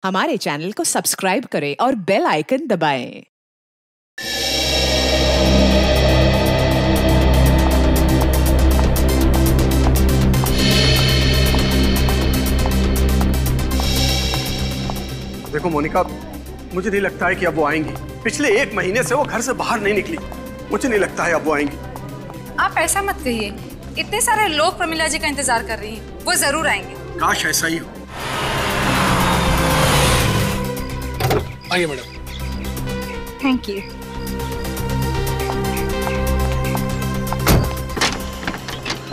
हमारे चैनल को सब्सक्राइब करें और बेल आइकन दबाएं। देखो मोनिका, मुझे नहीं लगता है कि अब वो आएंगी। पिछले 1 महीने से वो घर से बाहर नहीं निकली। मुझे नहीं लगता है अब वो आएंगी। आप ऐसा मत कहिए, इतने सारे लोग प्रमिला जी का इंतजार कर रही हैं, वो जरूर आएंगे। काश ऐसा ही हो। आइए मैडम। Thank you.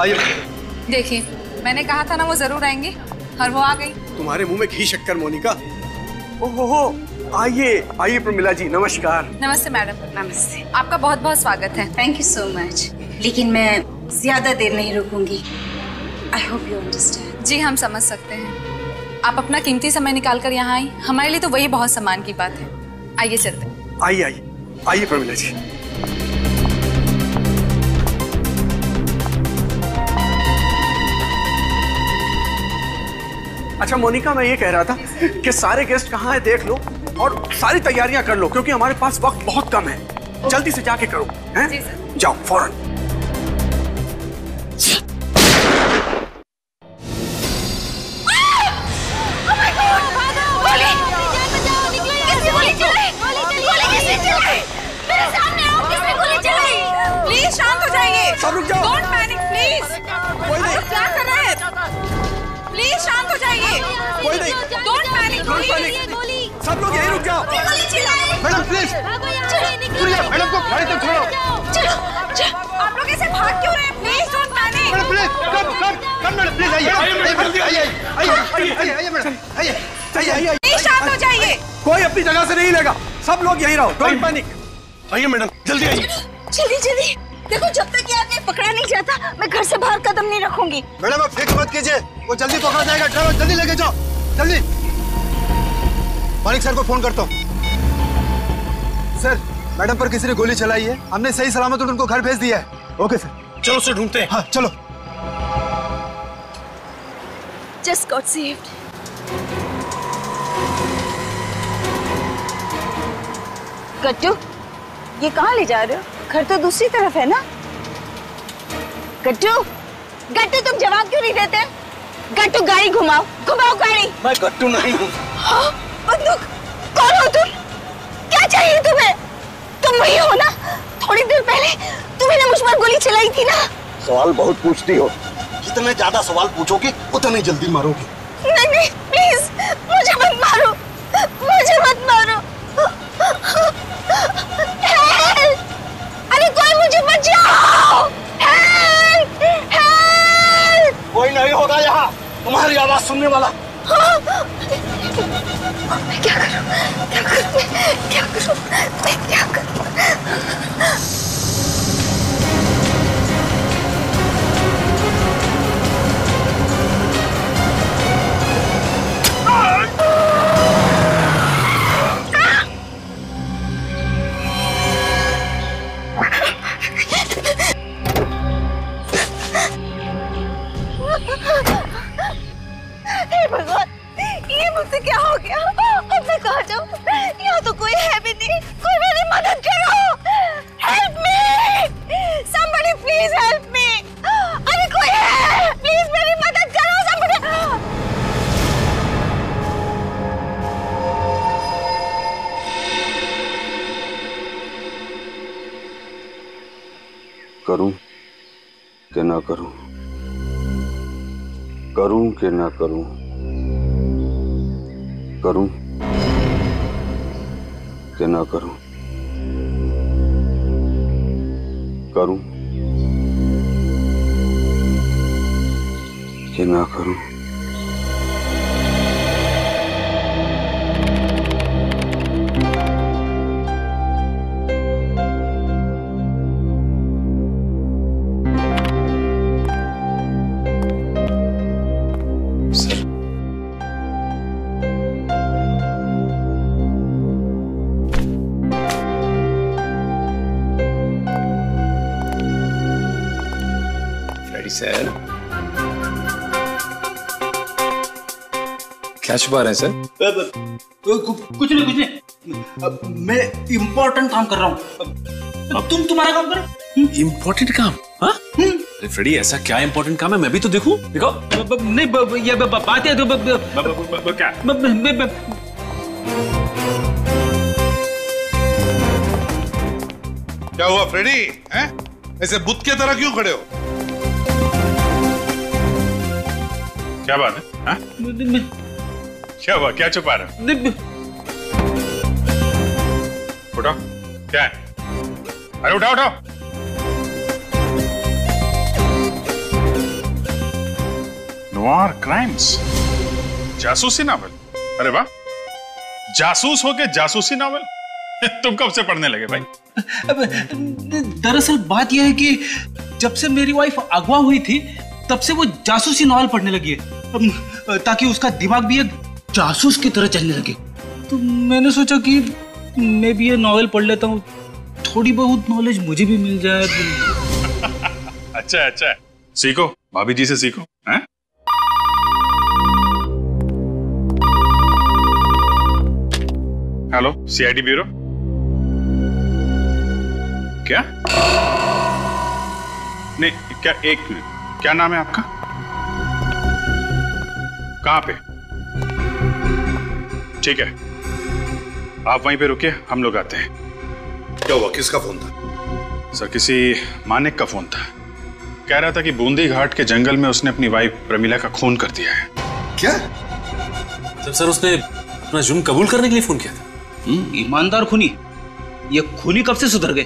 आइए। देखिए, मैंने कहा था ना वो जरूर आएंगे, और वो आ गई। तुम्हारे मुंह में घी शक्कर मोनिका। ओहो, आइए आइए प्रमिला जी, नमस्कार। नमस्ते मैडम। नमस्ते। आपका बहुत बहुत स्वागत है। Thank you so much. लेकिन मैं ज्यादा देर नहीं रुकूंगी। I hope you understand. जी, हम समझ सकते हैं। आप अपना कीमती समय निकाल कर यहाँ आई, हमारे लिए तो वही बहुत सम्मान की बात है। आइए चलते हैं। आइए आइए आइए प्रमिला जी। अच्छा मोनिका, मैं ये कह रहा था कि सारे गेस्ट कहाँ हैं देख लो और सारी तैयारियां कर लो, क्योंकि हमारे पास वक्त बहुत कम है। जल्दी से जाके करो, हैं? जी सर। जाओ फौरन। प्लीज शांत हो जाइए। सब रुक जाओ। Don't panic please. कोई नहीं। क्या कर रहे हैं? प्लीज शांत हो जाइए। कोई नहीं। Don't panic Don't please. panic। सब लोग यहीं रुक जाओ। मैडम प्लीज, मैडम को गाड़ी तक छोड़ो। आप लोग ऐसे भाग क्यों रहे हैं? Please don't panic. Madam please, come madam please, आइए मैडम, आइए। प्लीज शांत हो जाइए। कोई अपनी जगह से नहीं हिलेगा। सब लोग यहीं रहो। Don't panic. आइए मैडम, जल्दी आइए। जल्दी। देखो, जब तक ये आदमी पकड़ा नहीं जाता, मैं घर से बाहर कदम नहीं रखूंगी। मैडम आप फिक्र मत कीजिए, वो जल्दी पकड़ा जाएगा। ड्राइवर जल्दी लेके जाओ, जल्दी। मालिक सर को फोन करता हूँ। सर, मैडम पर किसी ने गोली चलाई है, हमने सही सलामत उनको घर भेज दिया है। Okay sir. चलो उसे ढूंढते हैं। हाँ चलो। Just got saved. गट्टू, ये कहाँ ले जा रहे हो? घर तो दूसरी तरफ है ना। गट्टू, गट्टू तुम जवाब क्यों नहीं देते? गट्टू गाड़ी घुमाओ गाड़ी। मैं गट्टू नहीं हूँ। हाँ, बंदूक। कौन हो तुम? क्या चाहिए तुम्हें? तुम वही हो ना? थोड़ी देर पहले तुम्हें ना मुझ पर गोली चलाई थी ना। सवाल बहुत पूछती हो, जितने ज्यादा सवाल पूछोगे उतने जल्दी मारोगे। नहीं प्लीज, मुझे मत मारो, मुझे मत मारो। हेल्प! अरे कोई मुझे बचाओ! हेल्प! हेल्प! कोई नहीं होगा यहाँ तुम्हारी आवाज सुनने वाला। मैं क्या करूं? मैं क्या करूं? भगवान, ये मुझसे क्या हो गया? अब मैं कहाँ जाऊँ? यहाँ तो कोई है भी नहीं। कोई मेरी मदद करो। Help me! Somebody please help me! अरे कोई है? प्लीज मेरी मदद करो somebody! करूं कि ना करूं, करूं कि ना करूं, करूं कि ना करूं, करूं कि ना करूं। सर क्या छुपा रहे हैं सर? कुछ नहीं। मैं इम्पोर्टेंट काम कर रहा हूँ। अब तुम तुम्हारा काम करो। इम्पोर्टेंट काम? हाँ? अरे फ्रेडी, ऐसा क्या इम्पोर्टेंट काम है? मैं भी तो देखूं। देखो। नहीं, ये बात है तो क्या? क्या हुआ फ्रेडी? हैं? ऐसे बुत के तरह क्यों खड़े हो? क्या बात है? हाँ? क्या हुआ? क्या छुपा रहे हो? उठाओ। क्या है? अरे उठाओ उठाओ। नोवार क्राइम्स, जासूसी नावल। अरे वाह, जासूस हो के जासूसी नावल तुम कब से पढ़ने लगे भाई? दरअसल बात यह है कि जब से मेरी वाइफ अगवा हुई थी तब से वो जासूसी नॉवल पढ़ने लगी है, ताकि उसका दिमाग भी एक जासूस की तरह चलने लगे। तो मैंने सोचा कि मैं भी ये नॉवल पढ़ लेता हूँ, थोड़ी बहुत नॉलेज मुझे भी मिल जाए। अच्छा अच्छा, सीखो, भाभी जी से सीखो। हैं? Hello, CID bureau. क्या? नहीं, क्या, एक मिनट, क्या नाम है आपका? कहां पे? ठीक है, आप वहीं पे रुकिए, हम लोग आते हैं। क्या हुआ? किसका फोन था? सर, किसी मानिक का फोन था। कह रहा था कि बूंदी घाट के जंगल में उसने अपनी वाइफ प्रमिला का खून कर दिया है। क्या? जब सर उसने अपना जुर्म कबूल करने के लिए फोन किया था। ईमानदार खूनी, ये खूनी कब से सुधर गए?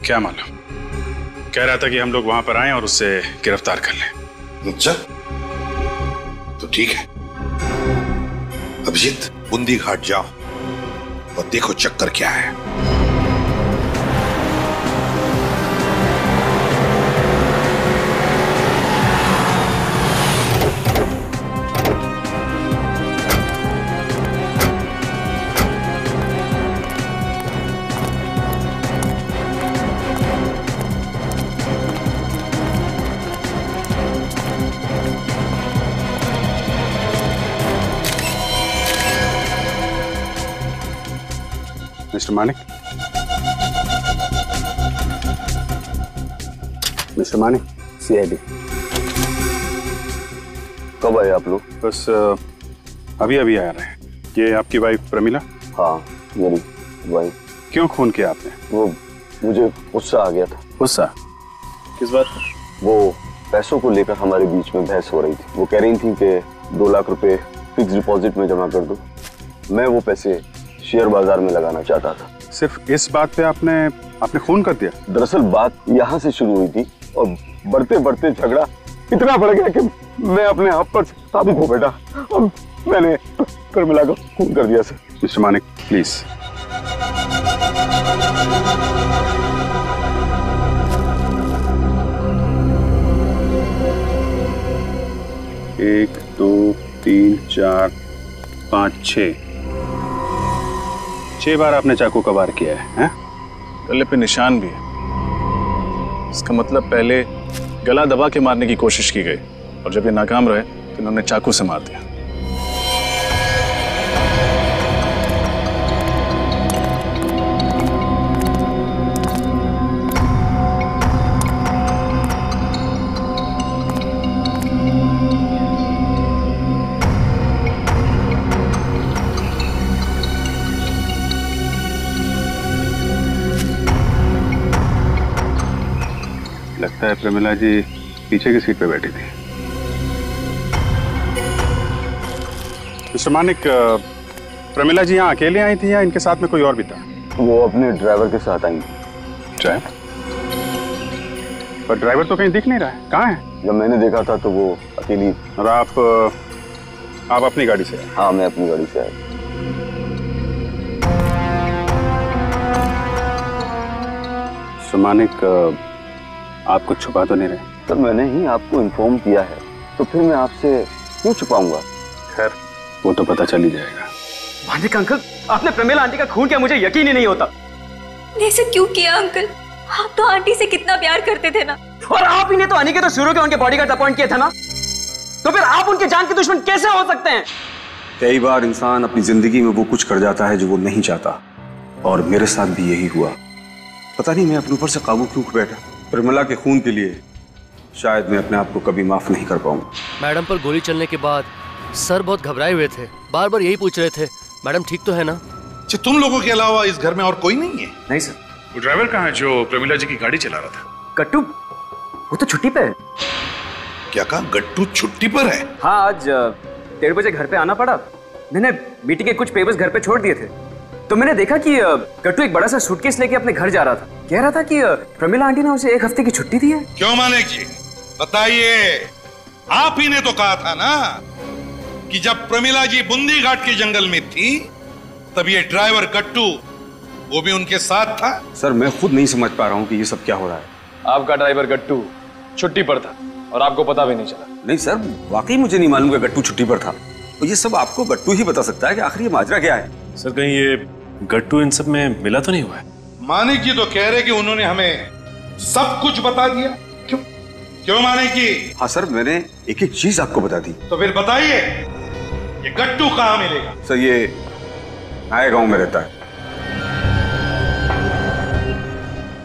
क्या मालूम, कह रहा था कि हम लोग वहां पर आए और उससे गिरफ्तार कर लें। अच्छा, तो ठीक है। अभिजीत, बूंदी घाट जाओ और देखो चक्कर क्या है। Mister Manik, mister Manik, CID. कब आए आप लोग? बस अभी अभी आ रहे हैं। ये आपकी वाइफ प्रमिला? हाँ, मेरी वाइफ। क्यों खून किया आपने? वो मुझे गुस्सा आ गया था। गुस्सा? किस बात पर? वो पैसों को लेकर हमारे बीच में बहस हो रही थी। वो कह रही थी कि 2 लाख रुपए फिक्स डिपॉजिट में जमा कर दो। मैं वो पैसे शेयर बाजार में लगाना चाहता था। सिर्फ इस बात पे आपने खून कर दिया? दरअसल बात यहाँ से शुरू हुई थी और बढ़ते बढ़ते झगड़ा इतना बढ़ गया कि मैं अपने आप पर काबू खो बैठा और मैंने प्रमिला को खून कर दिया। Sir, mister Manik, please. एक, 2, 3, 4, 5, 6 बार आपने चाकू का वार किया है? गले पे निशान भी है। इसका मतलब पहले गला दबा के मारने की कोशिश की गई और जब ये नाकाम रहे तो इन्होंने चाकू से मार दिया। लगता है प्रमिला जी पीछे की सीट पे बैठी थी। मिस्टर मानिक, प्रमिला जी यहाँ अकेले आई थी या इनके साथ में कोई और भी था? वो अपने ड्राइवर के साथ आई थी। ड्राइवर? पर ड्राइवर तो कहीं दिख नहीं रहा है, कहाँ है? जब मैंने देखा था तो वो अकेली। और आप अपनी गाड़ी से आए? हाँ, मैं अपनी गाड़ी से आया। मिस्टर मानिक, आप कुछ छुपा तो नहीं रहे? सर, मैंने ही आपको इन्फॉर्म किया है तो फिर मैं आपसे क्यों छुपाऊंगा? खैर, वो तो पता चल ही जाएगा। मानिक अंकल, आपने प्रमिला आंटी का खून किया, मुझे यकीन ही नहीं होता। ऐसे क्यों किया अंकल? आप तो आंटी से कितना प्यार करते थे ना। और आप ही ने तो अनी के तो शुरू के उनके बॉडीगार्ड अपॉइंट किए थे ना, तो फिर आप उनके जान के दुश्मन कैसे हो सकते हैं? कई बार इंसान अपनी जिंदगी में वो कुछ कर जाता है जो वो नहीं चाहता, और मेरे साथ भी यही हुआ। पता नहीं मैं अपने ऊपर से काबू क्यों खो बैठा। प्रमिला के खून के लिए शायद मैं अपने आप को कभी माफ नहीं कर पाऊंगा। मैडम पर गोली चलने के बाद सर बहुत घबराए हुए थे, बार बार यही पूछ रहे थे मैडम ठीक तो है ना। तुम लोगों के अलावा इस घर में और कोई नहीं है? नहीं सर। वो ड्राइवर कहाँ है जो प्रमिला जी की गाड़ी चला रहा था? गट्टू वो तो छुट्टी पे है। क्या कहा? गट्टू छुट्टी पर है? हाँ, आज 1:30 बजे घर पे आना पड़ा। मैंने मीटिंग के कुछ पेपर्स घर पे छोड़ दिए थे, तो मैंने देखा कि गट्टू एक बड़ा सा सूटकेस लेके अपने घर जा रहा था। कह रहा था कि प्रमिला आंटी ने उसे 1 हफ्ते की छुट्टी दी है। क्यों मानिक जी बताइए? आप ही ने तो कहा था ना कि जब प्रमिला जी बूंदी घाट के जंगल में थी तब ये ड्राइवर गट्टू वो भी उनके साथ था। सर मैं खुद नहीं समझ पा रहा हूँ कि ये सब क्या हो रहा है। आपका ड्राइवर गट्टू छुट्टी पर था और आपको पता भी नहीं चला। नहीं सर, वाकई मुझे नहीं मालूम कि गट्टू छुट्टी पर था। तो ये सब आपको गट्टू ही बता सकता है कि आखिर ये माजरा क्या है। सर कहीं ये गट्टू इन सब में मिला तो नहीं हुआ है? मानिक जी तो कह रहे कि उन्होंने हमें सब कुछ बता दिया। क्यों क्यों मानिक जी? हाँ सर, मैंने एक एक चीज आपको बता दी। तो फिर बताइए ये गट्टू कहाँ मिलेगा? सर ये नए गांव में रहता है।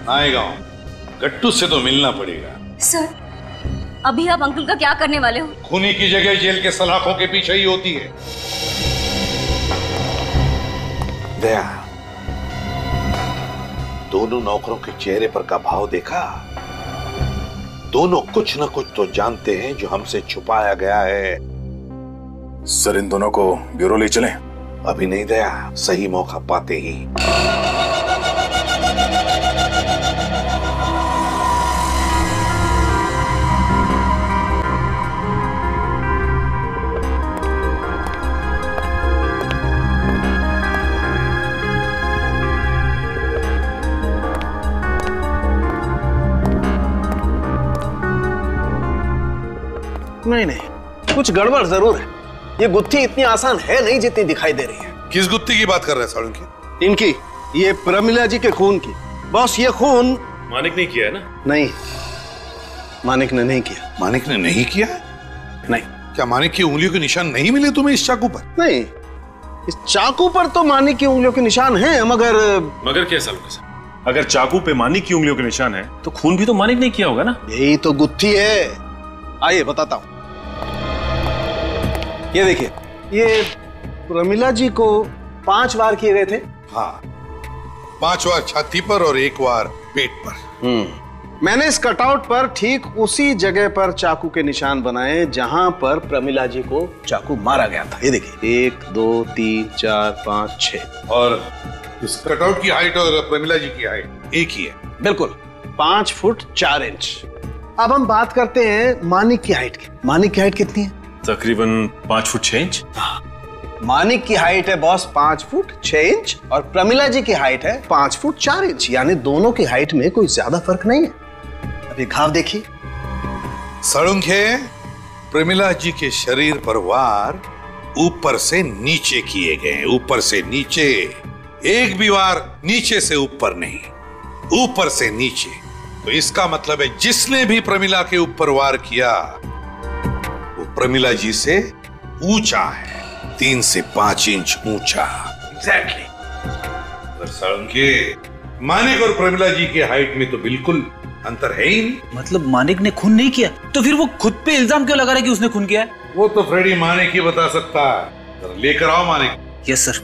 नए गांव? गट्टू से तो मिलना पड़ेगा। सर अभी आप अंकल का क्या करने वाले हो? खूनी की जगह जेल के सलाखों के पीछे ही होती है। दया, दोनों नौकरों के चेहरे पर का भाव देखा? दोनों कुछ न कुछ तो जानते हैं जो हमसे छुपाया गया है। सर इन दोनों को ब्यूरो ले चलें? अभी नहीं दया, सही मौका पाते ही। नहीं, कुछ गड़बड़ जरूर है। ये गुत्थी इतनी आसान है नहीं जितनी दिखाई दे रही है। किस गुत्थी की बात कर रहे हैं सालुंकी? इनकी, ये प्रमिला जी के खून की। बॉस ये खून मानिक ने किया है ना? नहीं, मानिक ने नहीं किया। मानिक ने नहीं किया? नहीं। क्या मानिक की उंगलियों के निशान नहीं मिले तुम्हें इस चाकू पर? नहीं, इस चाकू पर तो मानिक की उंगलियों के निशान हैं, मगर क्या सालुंकी साहब, अगर चाकू पे मानिक की उंगलियों के निशान है तो खून भी तो मानिक ने किया होगा ना? यही तो गुत्थी है। आइए बताता हूं। ये देखिए, ये प्रमिला जी को 5 वार किए गए थे। हाँ, 5 वार छाती पर और 1 वार पेट पर। मैंने इस कटआउट पर ठीक उसी जगह पर चाकू के निशान बनाए जहां पर प्रमिला जी को चाकू मारा गया था। ये देखिए, 1 2 3 4 5 6। और इस कटआउट की हाइट और प्रमिला जी की हाइट एक ही है। बिल्कुल, 5 फुट 4 इंच। अब हम बात करते हैं मानिक की हाइट की। मानिक की हाइट कितनी है? तकरीबन 5 फुट 6 इंच। मानिक की हाइट है बॉस 5 फुट 6 इंच और प्रमिला जी की हाइट है 5 फुट 4 इंच। यानी दोनों की हाइट में कोई ज्यादा फर्क नहीं है। अभी घाव देखिए। सालुंखे, प्रमिला जी के शरीर पर वार ऊपर से नीचे किए गए। ऊपर से नीचे, एक भी वार नीचे से ऊपर नहीं, ऊपर से नीचे। तो इसका मतलब है जिसने भी प्रमिला के ऊपर वार किया वो प्रमिला जी से ऊंचा है, 3 से 5 इंच ऊंचा। एग्जैक्टली। सालुंखे, मानिक और प्रमिला जी की हाइट में तो बिल्कुल अंतर है ही नहीं। मतलब मानिक ने खून नहीं किया तो फिर वो खुद पे इल्जाम क्यों लगा रहा है कि उसने खून किया है? वो तो फ्रेडी मानिक ही बता सकता है। लेकर आओ मानिक। Yes sir.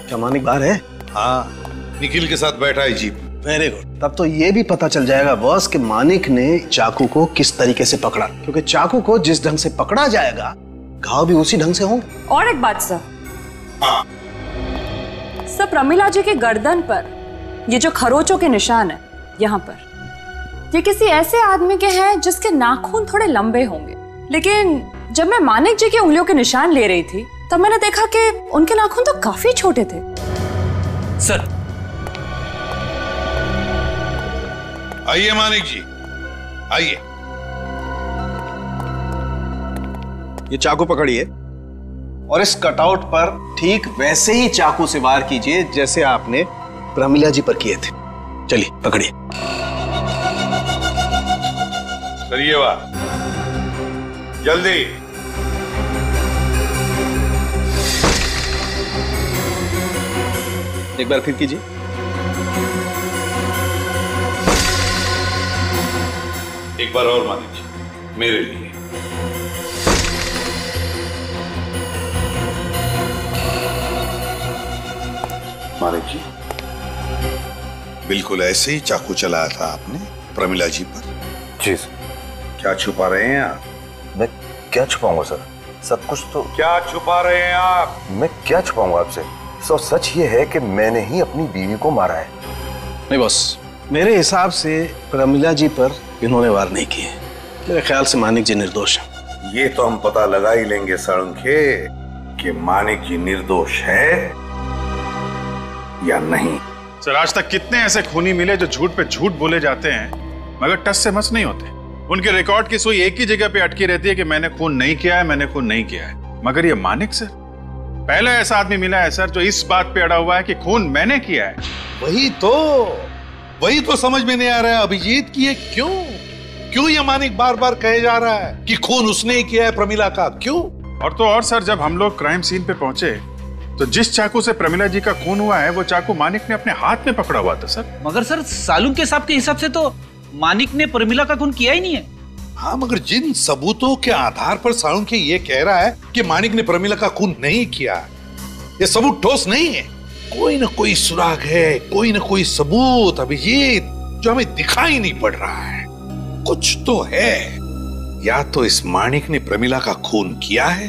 क्या मानिक बाहर है? हाँ, निखिल के साथ बैठा है जीप। Very good. तब तो ये भी पता चल जाएगा बॉस कि मानिक ने चाकू को किस तरीके से पकड़ा, क्योंकि चाकू को जिस ढंग से पकड़ा जाएगा घाव भी उसी ढंग से होंगे। और एक बात सर, सर प्रमिला जी के गर्दन पर ये जो खरोचों के निशान है यहाँ पर, ये किसी ऐसे आदमी के हैं जिसके नाखून थोड़े लंबे होंगे। लेकिन जब मैं मानिक जी की उंगलियों के निशान ले रही थी तब मैंने देखा कि उनके नाखून तो काफी छोटे थे। सर आइए मानिक जी, आइए। ये चाकू पकड़िए और इस कटआउट पर ठीक वैसे ही चाकू से वार कीजिए जैसे आपने प्रमिला जी पर किए थे। चलिए पकड़िए। करिए वार, जल्दी। एक बार फिर कीजिए। एक बार और मानिक जी, मेरे लिए। मानिक जी, बिल्कुल ऐसे ही चाकू चलाया था आपने प्रमिला जी पर? जी सर। क्या छुपा रहे हैं आप? मैं क्या छुपाऊंगा सर, सब कुछ तो। क्या छुपा रहे हैं आप? मैं क्या छुपाऊंगा आपसे? सो सच ये है कि मैंने ही अपनी बीवी को मारा है। नहीं बॉस, मेरे हिसाब से प्रमिला जी पर इन्होंने वार नहीं किए। मेरे ख्याल से मानिक जी निर्दोष हैं। ये तो हम पता लगा ही लेंगे साळुंखे कि मानिक जी निर्दोष है या नहीं। सर, आज तक कितने ऐसे खूनी मिले जो झूठ पे झूठ बोले जाते हैं मगर टस से मस नहीं होते। उनके रिकॉर्ड की सुई एक ही जगह पे अटकी रहती है कि मैंने खून नहीं किया है, मैंने खून नहीं किया है। मगर ये मानिक सर, पहला ऐसा आदमी मिला है सर जो इस बात पे अड़ा हुआ है कि खून मैंने किया है। वही तो समझ में नहीं आ रहा है अभिजीत कि ये क्यों ये मानिक बार बार कहे जा रहा है कि खून उसने ही किया है प्रमिला का, क्यों? और तो और सर, जब हम लोग क्राइम सीन पे पहुंचे तो जिस चाकू से प्रमिला जी का खून हुआ है वो चाकू मानिक ने अपने हाथ में पकड़ा हुआ था सर। मगर सर, साळुंखे साहब के हिसाब से तो मानिक ने प्रमिला का खून किया ही नहीं है। हाँ, मगर जिन सबूतों के आधार पर साळुंखे ये कह रहा है कि मानिक ने प्रमिला का खून नहीं किया, ये सबूत ठोस नहीं है। कोई ना कोई सुराग है, कोई ना कोई सबूत अभिजीत जो हमें दिखाई नहीं पड़ रहा है। कुछ तो है, या तो इस मानिक ने प्रमिला का खून किया है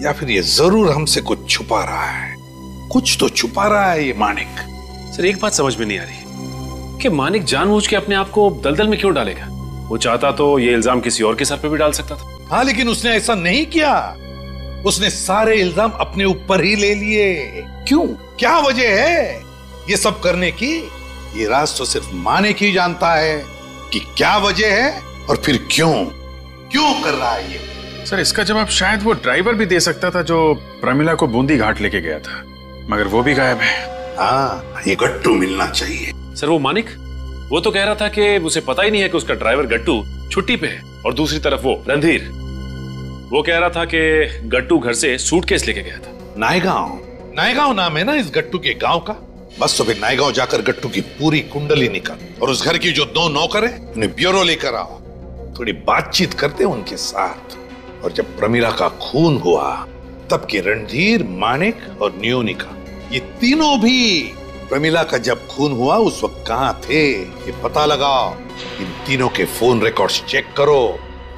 या फिर ये जरूर हमसे कुछ छुपा रहा है। कुछ तो छुपा रहा है ये मानिक। सर, एक बात समझ में नहीं आ रही कि मानिक जानबूझ के अपने आप को दलदल में क्यों डालेगा? वो चाहता तो ये इल्जाम किसी और के सर पे भी डाल सकता था। हाँ, लेकिन उसने ऐसा नहीं किया। उसने सारे इल्जाम अपने ऊपर ही ले लिए। क्यों? क्या वजह है ये सब करने की? ये राज तो सिर्फ मानिक ही जानता है कि क्या वजह है और फिर क्यों कर रहा है ये। सर, इसका जवाब शायद वो ड्राइवर भी दे सकता था जो प्रमिला को बूंदी घाट लेके गया था, मगर वो भी गायब है। हाँ, ये गट्टू मिलना चाहिए। सर, वो मानिक, वो तो कह रहा था कि उसे पता ही नहीं है कि उसका ड्राइवर गट्टू छुट्टी पे है, और दूसरी तरफ वो रणधीर, वो कह रहा था कि गट्टू घर से सूटकेस लेके गया था। नायगांव नाम है ना इस गट्टू के गांव का। बस तो फिर नायगांव जाकर गट्टू की पूरी कुंडली निकाल और उस घर की जो 2 नौकर है उन्हें ब्यूरो लेकर आओ। थोड़ी बातचीत करते हैं उनके साथ। और जब प्रमिला का खून हुआ तब के रणधीर, मानिक और नियोनिका, ये तीनों भी प्रमिला का जब खून हुआ उस वक्त कहां थे ये पता लगाओ। इन तीनों के फोन रिकॉर्ड्स चेक करो,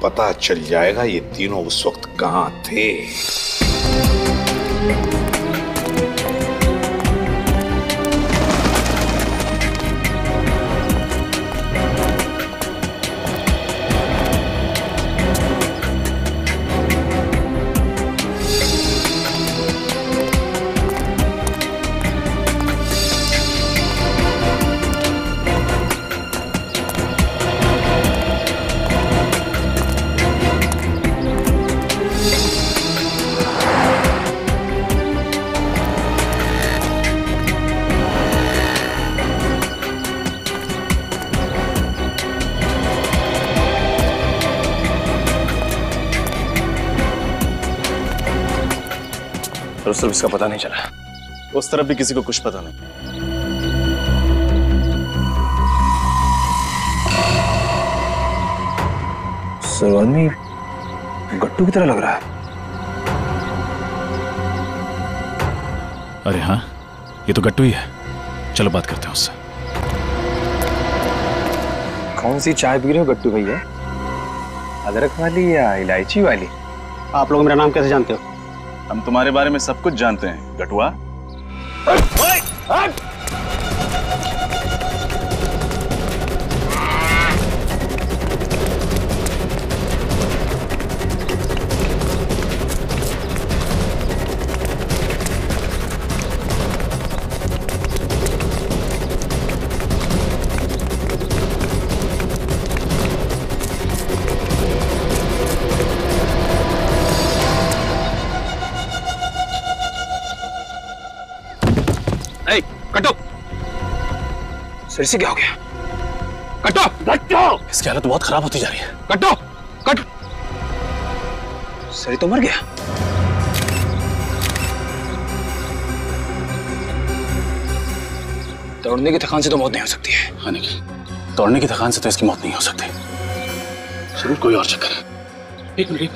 पता चल जाएगा ये तीनों उस वक्त कहां थे। सिर्फ इसका पता नहीं चला। उस तरफ भी किसी को कुछ पता नहीं। सर, आदमी गट्टू की तरह लग रहा है। अरे हाँ, ये तो गट्टू ही है। चलो बात करते हैं उससे। कौन सी चाय पी रहे हो गट्टू भैया? अदरक वाली या इलायची वाली? आप लोग मेरा नाम कैसे जानते हो? हम तुम्हारे बारे में सब कुछ जानते हैं गटुआ। कटो! सर से क्या हो गया? कटो! कटो! इसकी हालत बहुत खराब होती जा रही है। कटो! कट! सर तो मर गया। दौड़ने की थकान से तो मौत नहीं हो सकती है। हाँ निखिल, दौड़ने की थकान से तो इसकी मौत नहीं हो सकती। जरूर कोई और चक्कर है। एक मिनट,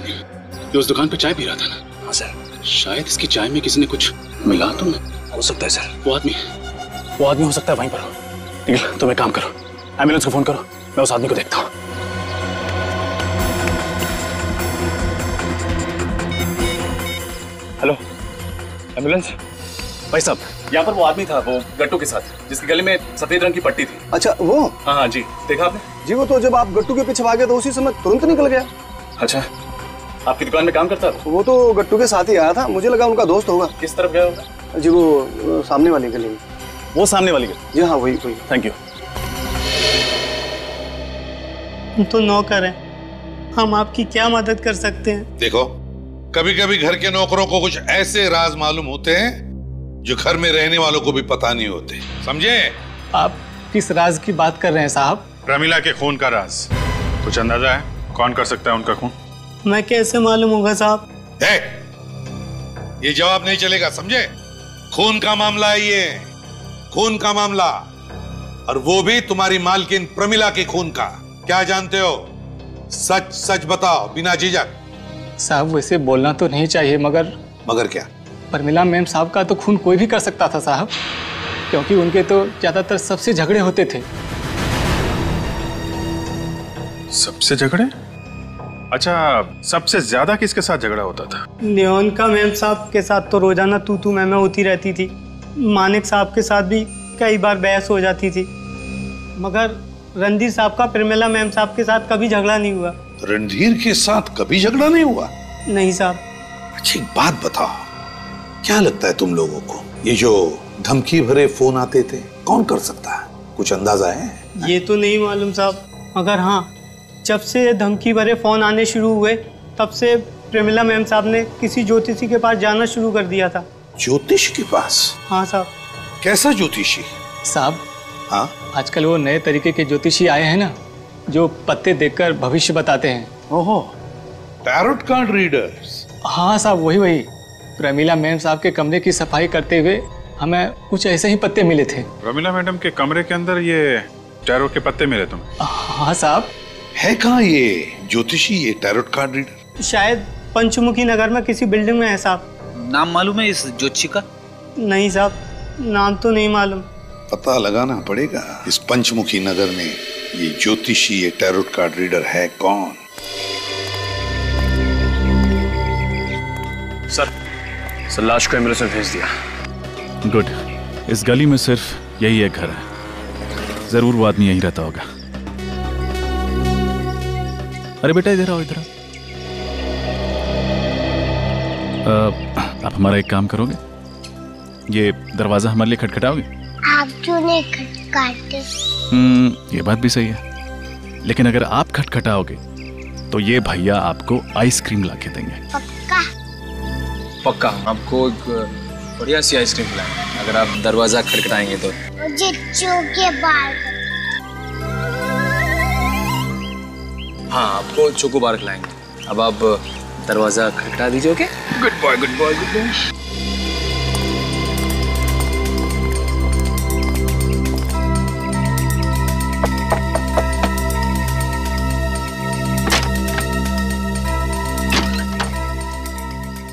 ये उस दुकान पे चाय पी रहा था ना? हाँ सर। शायद इसकी चाय में किसी ने कुछ मिला तो नहीं? हो सकता है सर। वो आदमी हो सकता है वहीं पर हो। निखिल, तुम एक काम करो, एम्बुलेंस को फोन करो, मैं उस आदमी को देखता हूँ। Hello, ambulance. भाई साहब, यहाँ पर वो आदमी था, वो गट्टू के साथ, जिसके गले में सफेद रंग की पट्टी थी। अच्छा वो? हाँ हाँ जी, देखा आपने? जी वो तो जब आप गट्टू के पीछे भागे तो उसी समय तुरंत निकल गया। अच्छा, आपकी दुकान में काम करता था? वो तो गट्टू के साथ ही आया था, मुझे लगा उनका दोस्त होगा। किस तरफ गया होगा? जी वो सामने वाली गली में। वो सामने वाली गली? जी हाँ, वही। Thank you. हम तो नौकर हैं, हम आपकी क्या मदद कर सकते हैं? देखो, कभी कभी घर के नौकरों को कुछ ऐसे राज मालूम होते हैं जो घर में रहने वालों को भी पता नहीं होते, समझे? आप किस राज की बात कर रहे हैं साहब? प्रमिला के खून का राज कुछ अंदाजा है? कौन कर सकता है उनका खून? मैं कैसे मालूम होगा साहब? ये जवाब नहीं चलेगा, समझे? खून का मामला है ये, खून का मामला, और वो भी तुम्हारी मालकिन प्रमिला के खून का। क्या जानते हो? सच सच बताओ, बिना झिझक। साहब वैसे बोलना तो नहीं चाहिए, मगर क्या? प्रमिला मैम साहब का तो खून कोई भी कर सकता था साहब, क्योंकि उनके तो ज्यादातर सबसे झगड़े होते थे। सबसे झगड़े? अच्छा, सबसे ज्यादा किसके साथ झगड़ा होता था? न्योनका मैम साहब के साथ तो रोजाना तू मैं होती रहती थी। मानिक साहब के साथ भी कई बार बहस हो जाती थी, मगर रणधीर साहब का प्रमिला मैम साहब के साथ कभी झगड़ा नहीं हुआ। रणधीर के साथ कभी झगड़ा नहीं हुआ? नहीं साहब। अच्छा एक बात बताओ, क्या लगता है तुम लोगों को, ये जो धमकी भरे फोन आते थे कौन कर सकता है? कुछ अंदाजा है? ये तो नहीं मालूम साहब, मगर हाँ, जब से धमकी भरे फोन आने शुरू हुए तब से प्रमिला मैम साहब ने किसी ज्योतिषी के पास जाना शुरू कर दिया था। ज्योतिष के पास? हाँ साहब। कैसा ज्योतिषी? साहब हाँ, आजकल वो नए तरीके के ज्योतिषी आए हैं ना, जो पत्ते देखकर भविष्य बताते हैं। ओहो, टैरोट कार्ड रीडर्स? हाँ साहब, वही। प्रमिला मैम साहब के कमरे की सफाई करते हुए हमें कुछ ऐसे ही पत्ते मिले थे। प्रमिला मैडम के कमरे के अंदर ये टैरोट के पत्ते मिले तुम्हें? हाँ साहब। है कहाँ ये ज्योतिषी, ये टैरोट कार्ड रीडर? शायद पंचमुखी नगर में किसी बिल्डिंग में है साहब। नाम मालूम है इस ज्योतिषी का? नहीं साहब, नाम तो नहीं मालूम। पता लगाना पड़ेगा इस पंचमुखी नगर में ये ज्योतिषी, ये टैरोट कार्ड रीडर है कौन? सर लाश को एम्बुलेंस में भेज दिया। गुड। इस गली में सिर्फ यही एक घर है, जरूर वो आदमी यहीं रहता होगा। अरे बेटा इधर आओ, इधर आओ। आप हमारा एक काम करोगे? ये दरवाजा हमारे लिए खटखटाओगे? आप क्यों नहीं खटखटाते? ये बात भी सही है, लेकिन अगर आप खटखटाओगे तो ये भैया आपको आइसक्रीम ला के देंगे। पक्का? पक्का, आपको एक बढ़िया सी आइसक्रीम खिलाएंगे अगर आप दरवाजा खटखटाएंगे तो। मुझे चोके बार। हाँ, आपको चोको बार खिलाएंगे। अब आप दरवाजा खटखटा दीजिए। Okay? Good boy, good boy, good boy.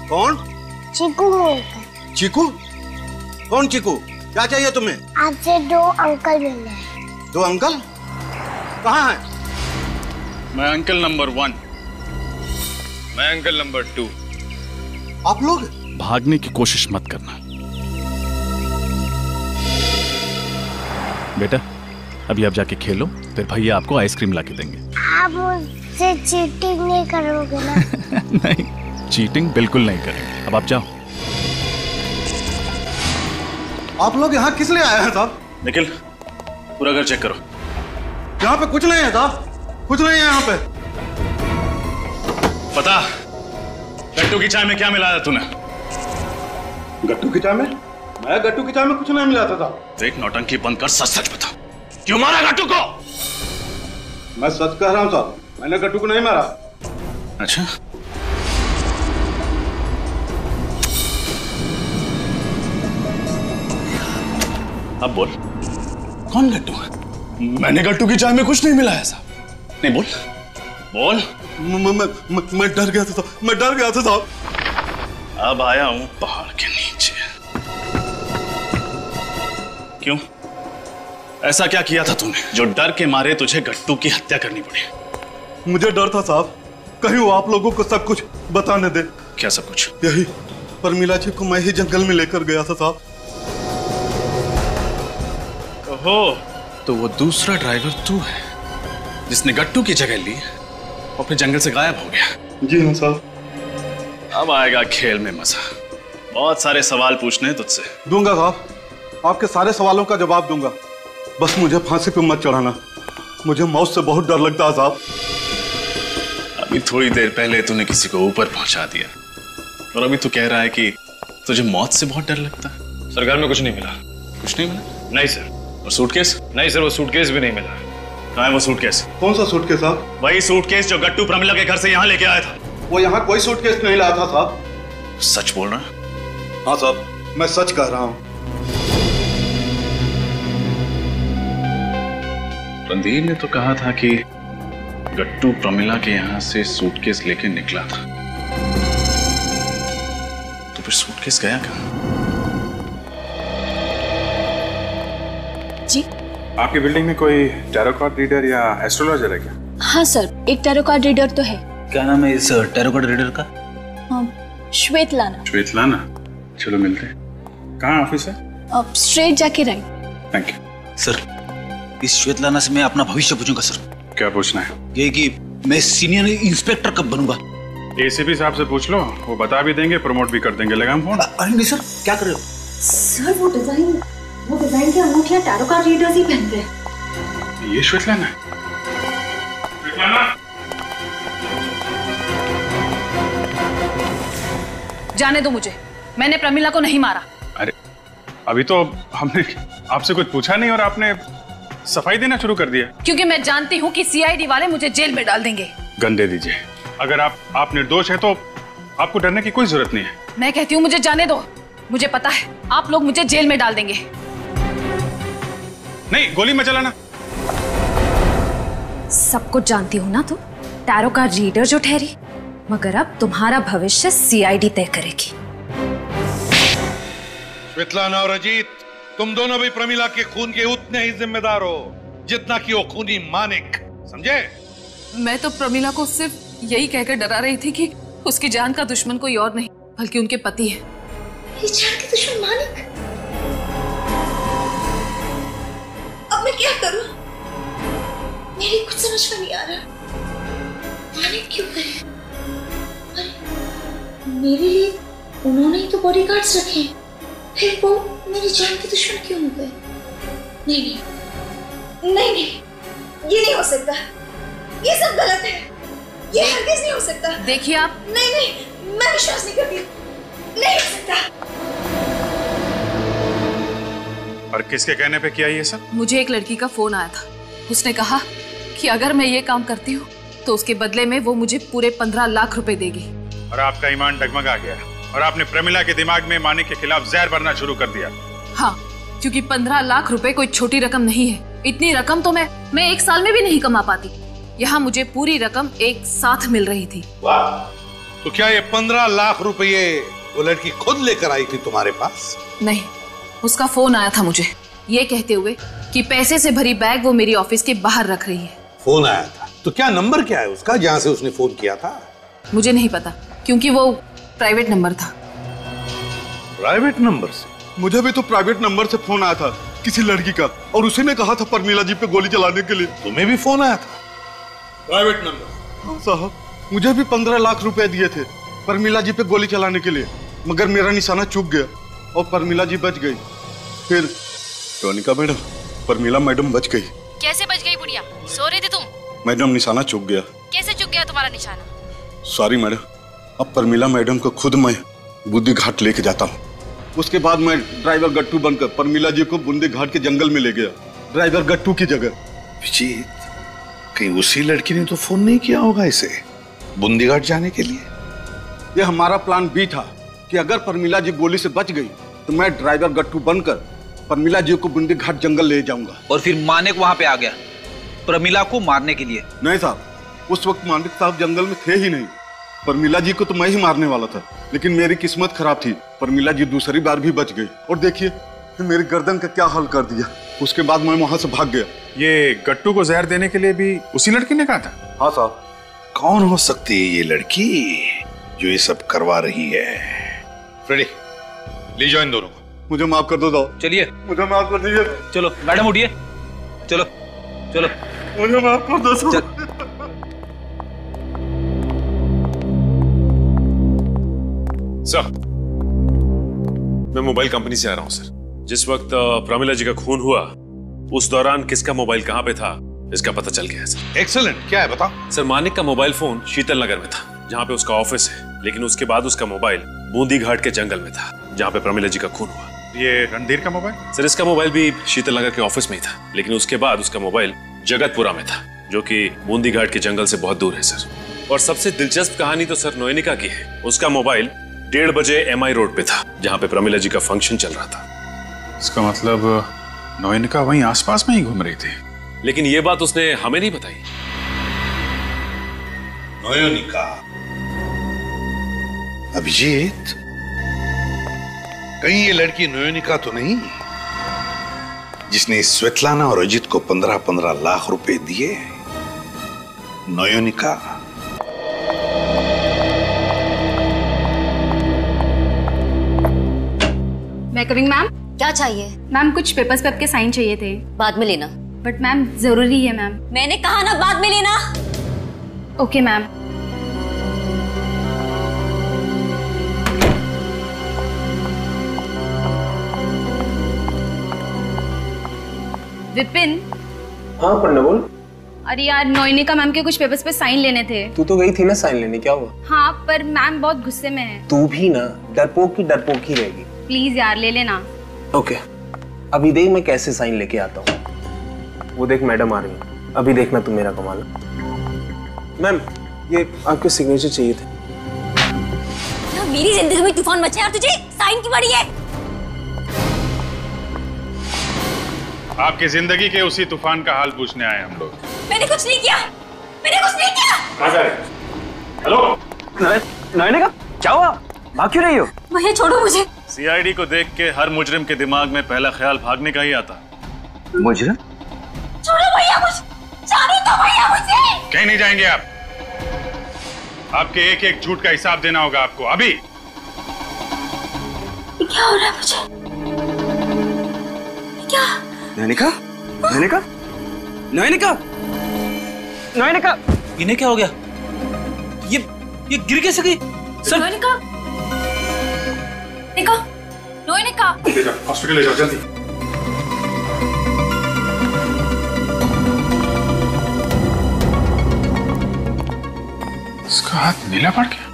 कौन? चीकू। चीकू? कौन चीकू? क्या चाहिए तुम्हें? आपसे 2 अंकल मिलने हैं। 2 अंकल? कहाँ हैं? मैं अंकल नंबर 1, मैं अंकल नंबर 2। आप लोग? भागने की कोशिश मत करना बेटा, अभी आप जाके खेलो, फिर भैया आपको आइसक्रीम ला के देंगे। आप मुझसे चीटिंग नहीं करोगे ना? नहीं, चीटिंग बिल्कुल नहीं करेंगे। अब आप जाओ। आप लोग यहाँ किस लिए आए हैं साहब? निखिल, पूरा घर चेक करो। यहाँ पे कुछ नहीं है साहब, कुछ नहीं है यहाँ पे। पता गट्टू की चाय में क्या मिलाया तूने? गट्टू की चाय में? मैं गट्टू की चाय में कुछ नहीं मिलाता था। देख, नौटंकी बंद कर, सच सच बता, क्यों मारा गट्टू को? मैं सच कह रहा हूँ साहब, मैंने गट्टू को नहीं मारा। अच्छा, अब बोल, कौन गट्टू है? मैंने गट्टू की चाय में कुछ नहीं मिलाया साहब। नहीं, बोल बोल। मैं डर गया था, मैं डर गया था साहब। अब आया हूं पहाड़ के नीचे। क्यों? ऐसा क्या किया था तूने जो डर के मारे तुझे गट्टू की हत्या करनी पड़ी? मुझे डर था साहब, कहीं वो आप लोगों को सब कुछ बताने दे। क्या सब कुछ? यही परमिला जी को मैं ही जंगल में लेकर गया था साहब। ओहो, तो वो दूसरा ड्राइवर तू है जिसने गट्टू की जगह ली और फिर जंगल से गायब हो गया? जी हाँ साहब। अब आएगा खेल में मजा। बहुत सारे सवाल पूछने हैं तुझसे। दूंगा साहब, आपके सारे सवालों का जवाब दूंगा, बस मुझे फांसी पे मत चढ़ाना। मुझे मौत से बहुत डर लगता है साहब। अभी थोड़ी देर पहले तूने किसी को ऊपर पहुंचा दिया और अभी तू कह रहा है कि तुझे मौत से बहुत डर लगता है। सर घर में कुछ नहीं मिला। कुछ नहीं मिला? नहीं सर। और सूटकेस? नहीं सर, वो सूटकेस भी नहीं मिला। कहाँ है वो सूटकेस? कौन सा सूटकेस साहब? वही सूटकेस जो गट्टू प्रमिला के घर से यहाँ लेके आया था। वो यहाँ कोई सूटकेस नहीं लाया था साहब। सच बोल रहा है? हाँ साहब, मैं सच कह रहा हूँ। रणधीर ने तो कहा था कि गट्टू प्रमिला के यहाँ से सूटकेस लेके निकला था, तो फिर सूटकेस गया कहाँ? जी, आपकी बिल्डिंग में कोई टैरो कार्ड रीडर या एस्ट्रोलॉजर है क्या? हाँ सर, एक टैरो कार्ड रीडर तो है। क्या नाम है इस टैरो कार्ड रीडर का? श्वेतलाना। श्वेतलाना, चलो मिलते हैं। कहाँ ऑफिस है? स्ट्रेट जाके राइट। Thank you sir. इस श्वेतलाना से मैं अपना भविष्य पूछूंगा सर। क्या पूछना है? ये कि मैं सीनियर इंस्पेक्टर कब बनूंगा? एसीपी साहब से पूछ लो, वो बता भी देंगे, प्रमोट भी कर देंगे। लगा फोन? अरे नहीं सर, क्या कर रहे हो? सर वो डिजाइन के अंगूठियां टैरो कार्ड रीडर्स ही पहनते हैं। ये श्वेतलाना है? जाने दो मुझे, मैंने प्रमिला को नहीं मारा। अरे अभी तो हमने आपसे कुछ पूछा नहीं और आपने सफाई देना शुरू कर दिया। क्योंकि मैं जानती हूँ कि सीआईडी वाले मुझे जेल में डाल देंगे। गन दे दीजिए। अगर आप निर्दोष है तो आपको डरने की कोई जरूरत नहीं है। मैं कहती हूँ मुझे जाने दो, मुझे पता है आप लोग मुझे जेल में डाल देंगे। नहीं, गोली मत चलाना। सब कुछ जानती हूँ ना तुम, टैरो कार्ड रीडर जो ठहरी, मगर अब तुम्हारा भविष्य सीआईडी तय करेगी। श्वेतलाना और अजीत, तुम दोनों भी प्रमिला के खून के उतने ही जिम्मेदार हो जितना कि वो खूनी मानिक, समझे? मैं तो प्रमिला को सिर्फ यही कहकर डरा रही थी कि उसकी जान का दुश्मन कोई और नहीं बल्कि उनके पति है। ये जान के दुश्मन मानिक? अब मैं क्या करूं? मेरी कुछ समझ में नहीं आ रहा। मानिक क्यों गए? अरे मेरे लिए उन्होंने ही तो बॉडीगार्ड्स रखे हैं, फिर वो मेरी जान के दुश्मन क्यों हो गए? नहीं, ये नहीं हो सकता। ये सब गलत है। ये हरगिज़ नहीं हो सकता। देखिए आप। नहीं, मैं विश्वास नहीं करती। नहीं हो सकता। और किसके कहने पे किया ये सब? मुझे एक लड़की का फोन आया था। उसने कहा कि अगर मैं ये काम करती हूँ तो उसके बदले में वो मुझे पूरे 15 लाख रुपए देगी। और आपका ईमान डगमगा गया और आपने प्रमिला के दिमाग में मानिक के खिलाफ जहर भरना शुरू कर दिया। हाँ, क्योंकि 15 लाख रुपए कोई छोटी रकम नहीं है। इतनी रकम तो मैं एक साल में भी नहीं कमा पाती। यहाँ मुझे पूरी रकम एक साथ मिल रही थी। वाह! तो क्या ये 15 लाख रुपये वो लड़की खुद लेकर आई थी तुम्हारे पास? नहीं, उसका फोन आया था मुझे ये कहते हुए कि पैसे से भरी बैग वो मेरी ऑफिस के बाहर रख रही है। फोन आया था? तो क्या नंबर क्या है उसका जहाँ से उसने फोन किया था? मुझे नहीं पता, क्योंकि वो प्राइवेट नंबर था। प्राइवेट नंबर से? मुझे भी तो प्राइवेट नंबर से फोन आया था किसी लड़की का, और उसी ने कहा था परमिला जी पे गोली चलाने के लिए। तुम्हें भी फोन आया था? Private number? साहब, मुझे भी 15 लाख रुपए दिए थे परमिला जी पे गोली चलाने के लिए, मगर मेरा निशाना चूक गया और परमिला जी बच गई। फिर टोनिका मैडम, परमिला मैडम बच गई। कैसे बच गई बुढ़िया? सो रही थी तुम? मैडम, निशाना चूक गया। कैसे चूक गया तुम्हारा निशाना? सॉरी मैडम, अब परमिला मैडम को खुद मैं बुद्धि घाट लेके जाता हूँ। उसके बाद मैं ड्राइवर गट्टू बनकर परमिला जी को बुंदी घाट के जंगल में ले गया, ड्राइवर गट्टू की जगह। विजीत, कहीं उसी लड़की ने तो फोन नहीं किया होगा इसे बुंदी घाट जाने के लिए? ये हमारा प्लान बी था कि अगर परमिला जी गोली से बच गई तो मैं ड्राइवर गट्टू बनकर प्रमिला जी को बूंदी घाट जंगल ले जाऊंगा। और फिर मानिक वहां पे आ गया प्रमिला को मारने के लिए? नहीं साहब, उस वक्त मानिक साहब जंगल में थे ही नहीं। प्रमिला जी को तो मैं ही मारने वाला था, लेकिन मेरी किस्मत खराब थी। प्रमिला जी दूसरी बार भी बच गई और देखिए मेरी गर्दन का क्या हाल कर दिया। उसके बाद मैं वहां से भाग गया। ये गट्टू को जहर देने के लिए भी उसी लड़की ने कहा था? हाँ साहब। कौन हो सकती है ये लड़की जो ये सब करवा रही है? फ्रेडी, ले जाओ इन दोनों को। मुझे माफ कर दो साहब। चलिए, मुझे माफ कर दीजिए। चलो मैडम उठिए, चलो चलो, मुझे माफ कर दो साहब। सर, मैं मोबाइल कंपनी से आ रहा हूं सर। जिस वक्त प्रमिला जी का खून हुआ उस दौरान किसका मोबाइल कहां पे था इसका पता चल गया है सर। एक्सीलेंट, क्या है बताओ? सर, मानिक का मोबाइल फोन शीतल नगर में था जहां पे उसका ऑफिस है, लेकिन उसके बाद उसका मोबाइल बूंदी घाट के जंगल में था जहां पे प्रमिला जी का खून हुआ। ये रणधीर का मोबाइल? सर, इसका मोबाइल भी शीतल नगर के ऑफिस में ही था, लेकिन उसके बाद उसका मोबाइल जगतपुरा में था जो कि बूंदी घाट के जंगल से बहुत दूर है सर। और सबसे दिलचस्प कहानी तो सर नोएनिका की है। उसका मोबाइल 1:30 बजे MI रोड पे था जहां पे प्रमिला जी का फंक्शन चल रहा था। इसका मतलब नोएनिका वहीं आसपास में ही घूम रही थी। लेकिन ये बात उसने हमें नहीं बताई। नोएनिका? अभिजीत, कहीं ये लड़की नोएनिका तो नहीं जिसने स्वेतलाना और अजित को 15-15 लाख रुपए दिए? नोएनिका? मैं कमिंग मैम। क्या चाहिए? मैम कुछ पेपर्स पे आपके साइन चाहिए थे। बाद में लेना। बट मैम जरूरी है मैम। मैंने कहा ना बाद में लेना। Okay ma'am. विपिन। हाँ पढ़ना बोल। अरे यार, नोएनिका मैम के कुछ पेपर्स पे साइन लेने थे। तू तो गई थी ना साइन लेने, क्या हुआ? हाँ, पर मैम बहुत गुस्से में है। तू भी ना डरपोक ही रहेगी। प्लीज यार ले लेना। ओके, अभी देख मैं कैसे साइन लेके आता हूँ। वो देख मैडम आ रही है, अभी देखना तू मेरा कमाल। मैम, ये आपके सिग्नेचर चाहिए थे। मेरी जिंदगी में तूफान मचा यार, तुझे साइन की पड़ी है। आपकी जिंदगी के उसी तूफान का हाल पूछने आए हम लोग। मैंने कुछ नहीं किया, मैंने कुछ नहीं किया। कहाँ जा रहे? हेलो नोएनिका, क्या हुआ? भाग क्यों रही हो? भैया छोड़ो मुझे। CID को देख के हर मुजरिम के दिमाग में पहला ख्याल भागने का ही आता। मुजरिम? छोड़ो भैया मुझे, जाने दो भैया मुझे। कहीं नहीं जाएंगे आप। आपके एक एक झूठ का हिसाब देना होगा आपको अभी। क्या हो रहा है मुझे? क्या? नोएनिका? नोएनिका? नोएनिका? नोएनिका? इन्हें क्या हो गया? ये गिर कैसे गई? सर, नोएनिका? नोएनिका? हॉस्पिटल ले जाओ जल्दी। इसका हाथ नीला पड़ गया।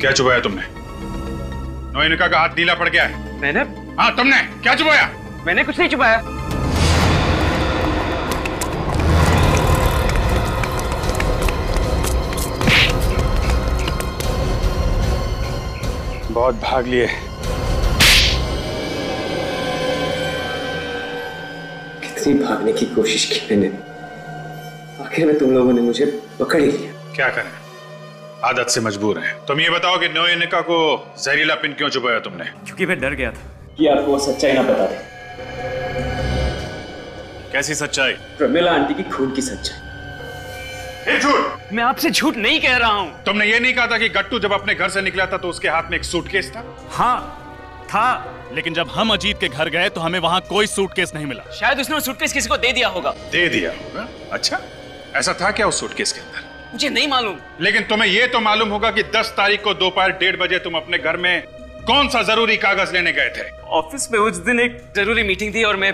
क्या चुबाया तुमने? नोएनिका का हाथ नीला पड़ गया है। मैंने? हाँ तुमने क्या चुबाया? मैंने कुछ नहीं चुबाया। बहुत भाग लिए। कितनी भागने की कोशिश की मैंने, आखिर में तुम लोगों ने मुझे पकड़ ही लिया। क्या करें, आदत से मजबूर हैं। तुम ये बताओ कि नोएनिका को जहरीला पिन क्यों चुबाया तुमने? क्योंकि मैं डर गया था कि आपको वो सच्चाई ना बता दे। कैसी सच्चाई? प्रमिला आंटी की खून की सच्चाई। झूठ? मैं आपसे झूठ नहीं कह रहा हूँ। तुमने ये नहीं कहा था कि गट्टू जब अपने घर से निकला था तो उसके हाथ में एक सूटकेस था? हाँ था, लेकिन जब हम अजीत के घर गए तो हमें वहां कोई सूटकेस नहीं मिला। शायद उसने वो सूटकेस किसी को दे दिया होगा। दे दिया होगा? अच्छा, ऐसा था क्या उस सूटकेस के अंदर? मुझे नहीं मालूम। लेकिन तुम्हें ये तो मालूम होगा कि 10 तारीख को दोपहर 1:30 बजे तुम अपने घर में कौन सा जरूरी कागज लेने गए थे? ऑफिस में उस दिन एक जरूरी मीटिंग थी और मैं।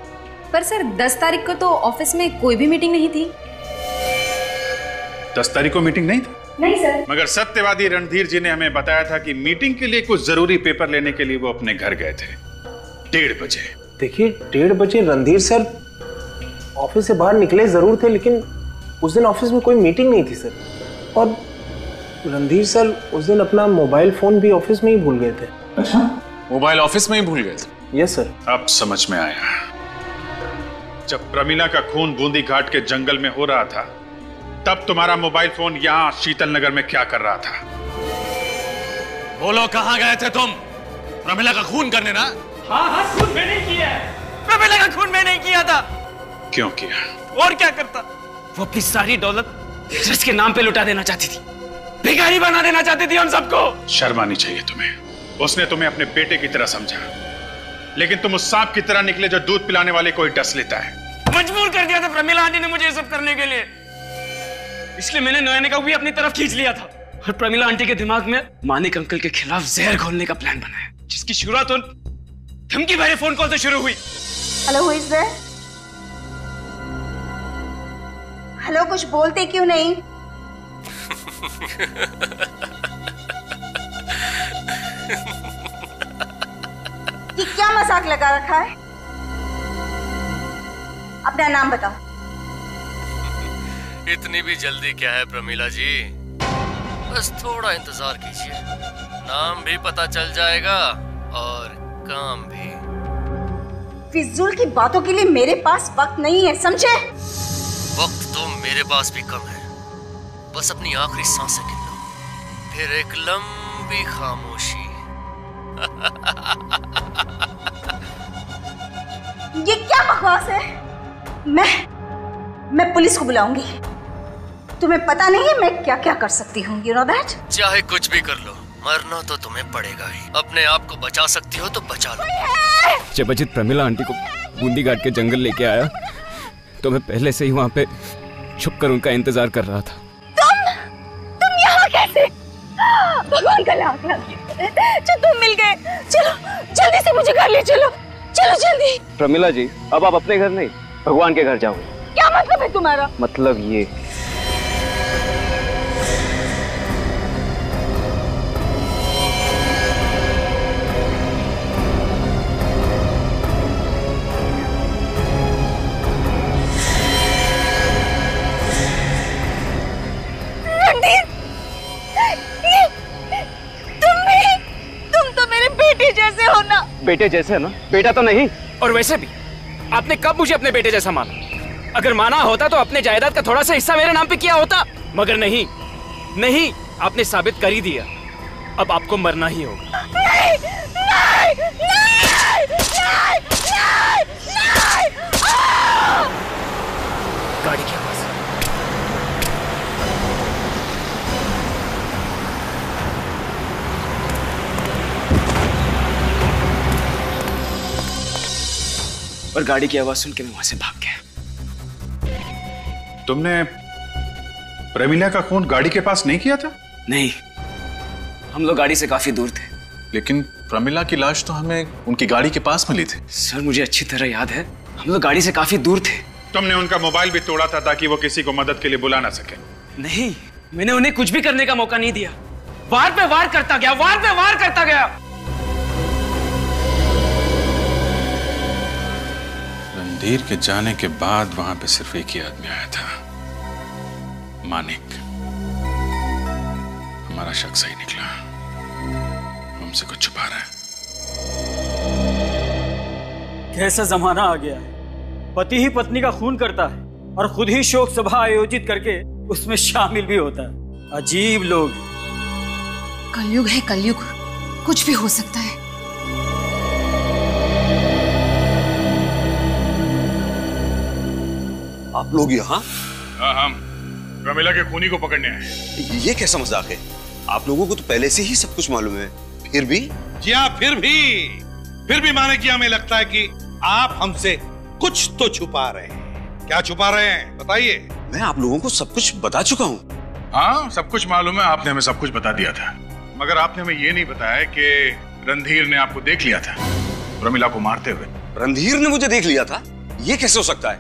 पर सर 10 तारीख को तो ऑफिस में कोई भी मीटिंग नहीं थी। 10 तारीख को मीटिंग नहीं थी? नहीं सर। मगर सत्यवादी रणधीर जी ने हमें बताया था कि मीटिंग के लिए कुछ जरूरी पेपर लेने के लिए वो अपने घर गए थे 1:30 बजे। देखिए 1:30 बजे रणधीर सर ऑफिस से बाहर निकले जरूर थे, लेकिन उस दिन ऑफिस में कोई मीटिंग नहीं थी सर। और रणधीर सर उस दिन अपना मोबाइल फोन भी ऑफिस में ही भूल गए थे। अच्छा, मोबाइल ऑफिस में ही भूल गए थे? Yes sir. अब समझ में आया। जब प्रमिला का खून बूंदी घाट के जंगल में हो रहा था, तब तुम्हारा मोबाइल फोन यहां शीतल नगर में क्या कर रहा था? बोलो, कहां गए थे तुम? प्रमिला का खून करने ना? हाँ, खून मैंने किया है। प्रमिला का खून मैंने किया था। क्यों किया? और क्या करता? वो अपनी सारी दौलत एक्ट्रेस के नाम पे लुटा देना चाहती थी, भिखारी बना देना चाहती थी हम सबको। शर्म आनी चाहिए तुम्हें। उसने तुम्हें अपने बेटे की तरह समझा, लेकिन तुम उस सांप की तरह निकले जो दूध पिलाने वाले को ही डस लेता है। मजबूर कर दिया था प्रमिला आंटी ने मुझे ये सब करने के लिए, इसलिए मैंने नयनिका को भी अपनी तरफ खींच लिया था और प्रमिला आंटी के दिमाग में मानिक अंकल के खिलाफ जहर घोलने का प्लान बनाया, जिसकी शुरुआत उन धमकी भरे फोन कॉल से शुरू हुई। Hello, who is there? Hello, कुछ बोलते क्यों नहीं? ये क्या मजाक लगा रखा है? अपना नाम बताओ। इतनी भी जल्दी क्या है प्रमिला जी, बस थोड़ा इंतजार कीजिए, नाम भी पता चल जाएगा और काम भी। फिजूल की बातों के लिए मेरे पास वक्त नहीं है, समझे? वक्त तो मेरे पास भी कम है, बस अपनी आखिरी सांसें गिन लो, फिर एक लंबी खामोशी। ये क्या बकवास है? मैं पुलिस को बुलाऊंगी। तुम्हें पता नहीं है मैं क्या क्या कर सकती हूँ, you know that? चाहे कुछ भी कर लो, मरना तो तुम्हें पड़ेगा ही। अपने आप को बचा सकती हो तो बचा लो। जब अजित प्रमिला आंटी को बूंदी घाट के जंगल लेके आया तो मैं पहले से ही वहाँ पे छुपकर उनका इंतजार कर रहा था। तुम यहाँ कैसे? भगवान का लाख तुम मिल गए। चलो जल्दी से मुझे घर ले चलो, चलो जल्दी। प्रमिला जी, अब आप अपने घर नहीं भगवान के घर जाओ। क्या मतलब है तुम्हारा? मतलब ये, तुम तो मेरे बेटे जैसे हो ना। बेटे जैसे है ना? बेटा तो नहीं। और वैसे भी आपने कब मुझे अपने बेटे जैसा माना? अगर माना होता तो अपने जायदाद का थोड़ा सा हिस्सा मेरे नाम पे किया होता, मगर नहीं, नहीं, आपने साबित कर ही दिया। अब आपको मरना ही होगा। नहीं, नहीं, नहीं, नहीं, नहीं, नहीं। गाड़ी की आवाज। और गाड़ी की आवाज सुन के मैं वहां से भाग गया। तुमने प्रमिला का खून गाड़ी के पास नहीं किया था? नहीं, हम लोग गाड़ी से काफी दूर थे। लेकिन प्रमिला की लाश तो हमें उनकी गाड़ी के पास मिली थी। सर, मुझे अच्छी तरह याद है, हम लोग गाड़ी से काफी दूर थे। तुमने उनका मोबाइल भी तोड़ा था ताकि वो किसी को मदद के लिए बुला ना सके। नहीं, मैंने उन्हें कुछ भी करने का मौका नहीं दिया। वार पे वार करता गया, वार पे वार करता गया। रणधीर के जाने के बाद वहां पे सिर्फ एक ही आदमी आया था, मानिक। हमारा शक सही निकला, हमसे कुछ छुपा रहा है। कैसा जमाना आ गया है, पति ही पत्नी का खून करता है और खुद ही शोक सभा आयोजित करके उसमें शामिल भी होता है। अजीब लोग। कलयुग है कलयुग, कुछ भी हो सकता है। आप लोग यहाँ? हाँ, हम प्रमिला के खूनी को पकड़ने आए। ये कैसा मजाक है? आप लोगों को तो पहले से ही सब कुछ मालूम है, फिर भी? जी हाँ, फिर भी मानिक जी, हमें लगता है कि आप हमसे कुछ तो छुपा रहे हैं। क्या छुपा रहे हैं बताइए। मैं आप लोगों को सब कुछ बता चुका हूँ। हाँ, सब कुछ मालूम है, आपने हमें सब कुछ बता दिया था, मगर आपने हमें ये नहीं बताया कि रणधीर ने आपको देख लिया था प्रमिला को मारते हुए। रणधीर ने मुझे देख लिया था? ये कैसे हो सकता है?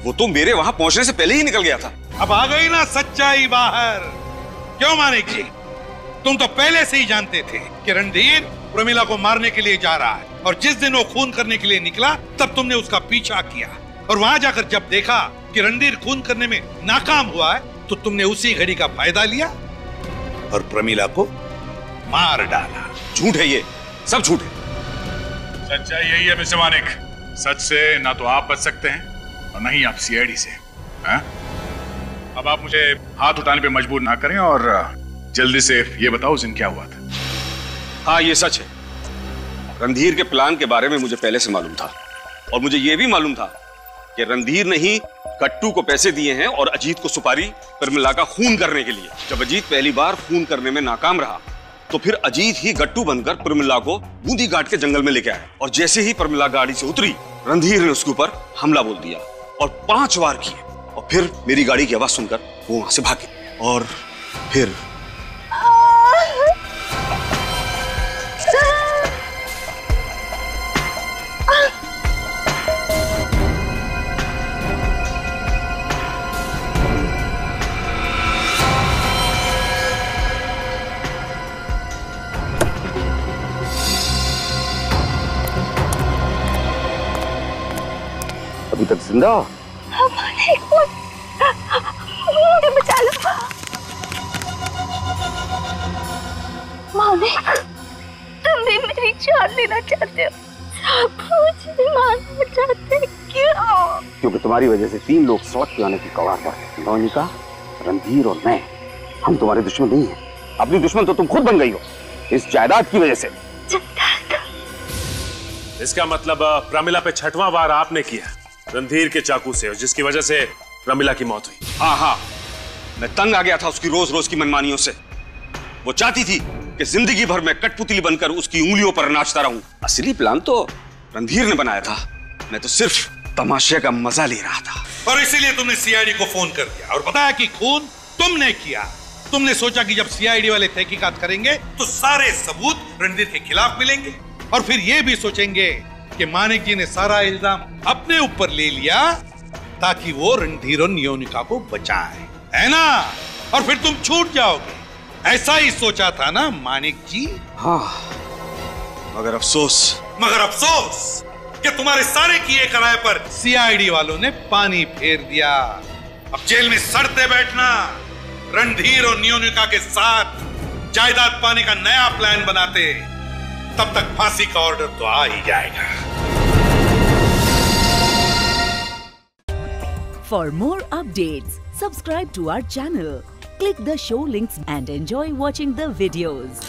वो तो मेरे वहां पहुंचने से पहले ही निकल गया था। अब आ गई ना सच्चाई बाहर। क्यों मानिक जी, तुम तो पहले से ही जानते थे कि रणधीर प्रमिला को मारने के लिए जा रहा है, और जिस दिन वो खून करने के लिए निकला तब तुमने उसका पीछा किया, और वहां जाकर जब देखा कि रणधीर खून करने में नाकाम हुआ है तो तुमने उसी घड़ी का फायदा लिया और प्रमिला को मार डाला। झूठ है, ये सब झूठ है। सच्चाई यही है मिस्टर मानिक, सच से ना तो आप बच सकते हैं और ना ही आप सीआईडी से। हाँ? अब आप मुझे हाथ उठाने पे मजबूर ना करें और जल्दी से ये बताओ उस दिन क्या हुआ था। हाँ ये सच है, रणधीर के प्लान के बारे में मुझे पहले से मालूम था और मुझे यह भी मालूम था कि रणधीर ने ही गट्टू को पैसे दिए हैं और अजीत को सुपारी प्रमिला का खून करने के लिए। जब अजीत पहली बार खून करने में नाकाम रहा तो फिर अजीत ही गट्टू बनकर प्रमिला को बूंदी घाट के जंगल में लेके आया और जैसे ही प्रमिला गाड़ी से उतरी रणधीर ने उसके ऊपर हमला बोल दिया और 5 वार किए और फिर मेरी गाड़ी की आवाज सुनकर वो वहां से भागे और फिर अभी तक जिंदा हो? मुझे बचा लो मानिक, तुम भी मेरी जान लेना चाहते हो, मुझे मारना चाहते क्यों? क्योंकि तुम्हारी वजह से 3 लोग सड़क पे आने की कगार पर, नौनिका, रणधीर और मैं। हम तुम्हारे दुश्मन नहीं हैं, अपनी दुश्मन तो तुम खुद बन गई हो इस जायदाद की वजह से। इसका मतलब प्रमिला पे 6वां वार आपने किया रणधीर के चाकू से, जिसकी वजह से प्रमिला की मौत हुई। हाँ, मैं तंग आ गया था उसकी रोज रोज की मनमानियों से। वो चाहती थी कि जिंदगी भर मैं कठपुतली बनकर उसकी उंगलियों पर नाचता रहूं। असली प्लान तो रणधीर ने बनाया था, मैं तो सिर्फ तमाशे का मजा ले रहा था। और इसीलिए तुमने सीआईडी को फोन कर दिया और बताया कि खून तुमने किया। तुमने सोचा कि जब सीआईडी वाले तहकीकात करेंगे तो सारे सबूत रणधीर के खिलाफ मिलेंगे और फिर यह भी सोचेंगे कि मानिक जी ने सारा इल्जाम अपने ऊपर ले लिया ताकि वो रणधीर और नियोनिका को बचाए, है ना? और फिर तुम छूट जाओगे। ऐसा ही सोचा था ना मानिक जी? हाँ, मगर अफसोस कि तुम्हारे सारे किए कराए पर सीआईडी वालों ने पानी फेर दिया। अब जेल में सड़ते बैठना, रणधीर और नियोनिका के साथ जायदाद पाने का नया प्लान बनाते, तब तक फांसी का ऑर्डर तो आ ही जाएगा। For more updates, subscribe to our channel, click the show links and enjoy watching the videos.